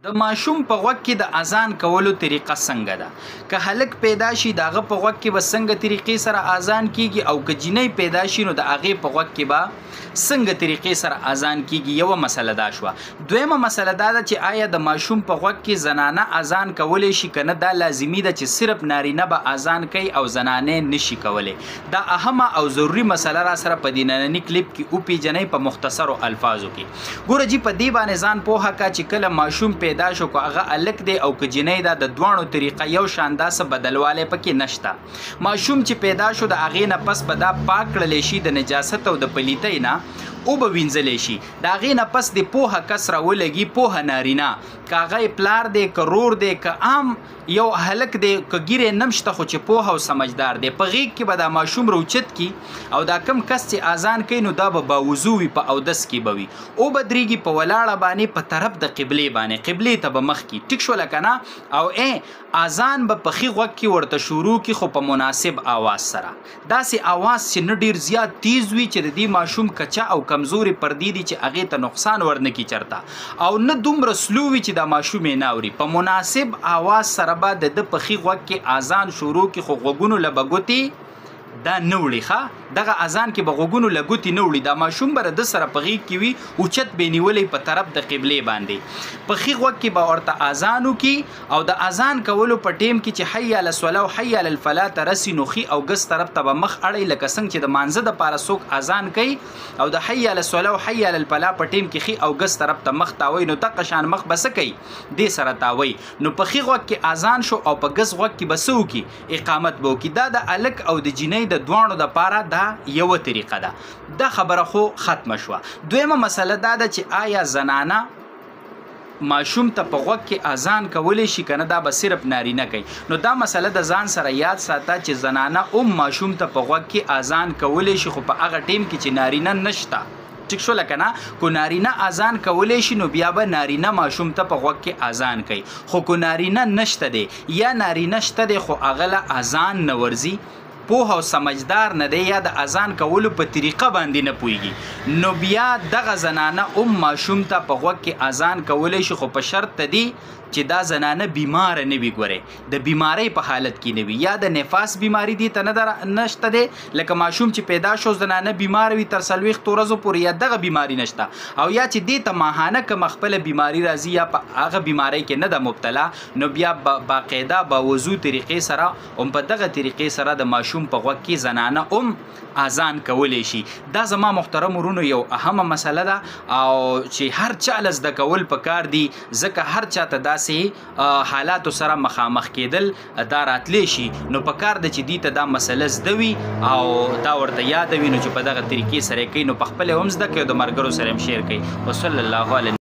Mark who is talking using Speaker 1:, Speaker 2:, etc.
Speaker 1: د ماشوم په غوږ کې د اذان کولو طریقه څنګه ده؟ که هلک پیدا شي د هغه په غوږ کې به څنګه طریقې سره اذان کیږي، او که جینۍ پیدا شي نو د هغې په غوږ کې به څنګه طریقې سره اذان کیږي. یوه مسله دا شوه. دویمه مسله دا ده چې آیا د ماشوم په غوږ کې زنانه اذان کولی شي که نه؟ دا لازمي ده چې صرف نارینه به اذان کوي او زنانې نشي کولی. دا اهمه او ضروري مسله را سره په دې ننني کلیپ کې وپېژنئ په مختصرو الفاظو کې. ګوره جي په دې باندې ځان پوهه که چې کله ماشوم پیدا شو که هغه هلک دی او که جینۍ ده، د دواړو طریقه یو شان ده، څه بدلوالی پکې نشته. ماشوم چې پیدا شو د هغې نه پس به دا پاک کړلی شي د نجاست او د پلیتۍ نه، او به وینځلی شي. د هغې نه پس د پوهه کس راولګي، پوهه نارینه، که هغه پلار دی که رور دی که عام یو هلک دی که ګیرې نه شته خو چې پوهه او سمجدار دی، په غېږ کې به دا ماشوم راوچت کی او دا کم کس چې اذان کوي نو دا به باوضو وي، په اودس کې به وي، او به درېږي په ولاړه باندې په طرف د قبلې باندې، قبلې ته به مخ کی. ټیک شوله که نه؟ او اذان به په ښي غوږ کې ورته شروع کی، خو په مناسب آواز سره، داسې آواز چې نه ډېر زیات تیز وي چې د دې ماشوم کچا او کمزوري پردې دي چې هغې ته نقصان ورنکي چرته، او نه دومره سلو وي چې دا ماشوم یې نه اوري. په مناسب آواز سره به د ده په ښي غوږ کې اذان شروع کی، خو غوږونو له به ګوتې دا نه وړي. ښه، دغه اذان کې به غوږونو له ګوتې نه وړي. دا ماشوم به د سره په غېږ کې وي، اوچت به یې نیولی په طرف د قبلې باندې. په ښي غوږ کې به ورته اذان وکړي، او د اذان کولو په ټیم کې چې حي علی الصلاة او حي علی الفلاح ته رسي نو ښي او ګس طرف ته به مخ اړئ، لکه څنګه چې د مانځه دپاره څوک اذان کوي او د حي علی الصلاة او حي علی الفلاح په ټیم کې ښي او ګس طرف ته مخ تاوی، نو دقه شان مخ به څه کوي؟ دې سره تاوی. نو په ښي غوږ کې اذان شو او په ګس غوږ کې به څه وکړي؟ اقامت به وکړي. دا د هلک او د جینۍ د دواړو دپاره دا یوه طریقه ده. دا خبره خو ختمه شوه. دویمه مسله دا ده چې آیا زنانه ماشوم ته په غوږ کې اذان کولی شي که نه؟ دا به صرف نارینه کوي. نو دا مسله د ځان سره یاد ساته چې زنانه ماشوم ته په غوږ کې اذان کولی شي، خو په هغه ټیم کې چې نارینه نشته. ټیک شوله که نه؟ کو نارینه اذان کولی شي نو بیا به نارینه ماشوم ته په غوږ کې اذان کوي. خو کو نارینه نشته دی یا نارینه شته دی خو هغه له اذان نه ورځي، پوه او سمجدار نه دی، یا د اذان کولو په طریقه باندې نه پوهیږي، نو بیا دغه زنانه ماشوم ته په غوږ کې اذان کولی شي، خو په شرط دی چې دا زنانه بیماره نه وي. ګورئ، د بیماری په حالت کې نه وي، یا د نفاس بیماری دی ته نشته دی، لکه ماشوم چې پیدا شو زنانه بیماره وي تر 40 ورځو پورې، یا دغه بیماری نشته، او یا چې دې ته ماهانه کومه خپله بیماری راځي یا په هغه بیماری کې نه ده مبتلا، نو بیا باقاعده با وضو طریقې سره په دغه طریقې سره د ماشوم په غوږ کې زنانه اذان کولی شي. دا زما محترم ورونو یو اهمه مسله ده، او چې هر چا له زده کول پکار دي، ځکه هر چا ته داسې حالاتو سره مخامخ کېدل دا راتلی شي، نو پکار ده چې دې ته دا مسله زده وي او دا ورته یاده وي، نو چې په دغه طریقې سره یې کوي، نو په خپله هم زده کوي او د ملګرو سره هم شیر کوي. وصلی الله علیه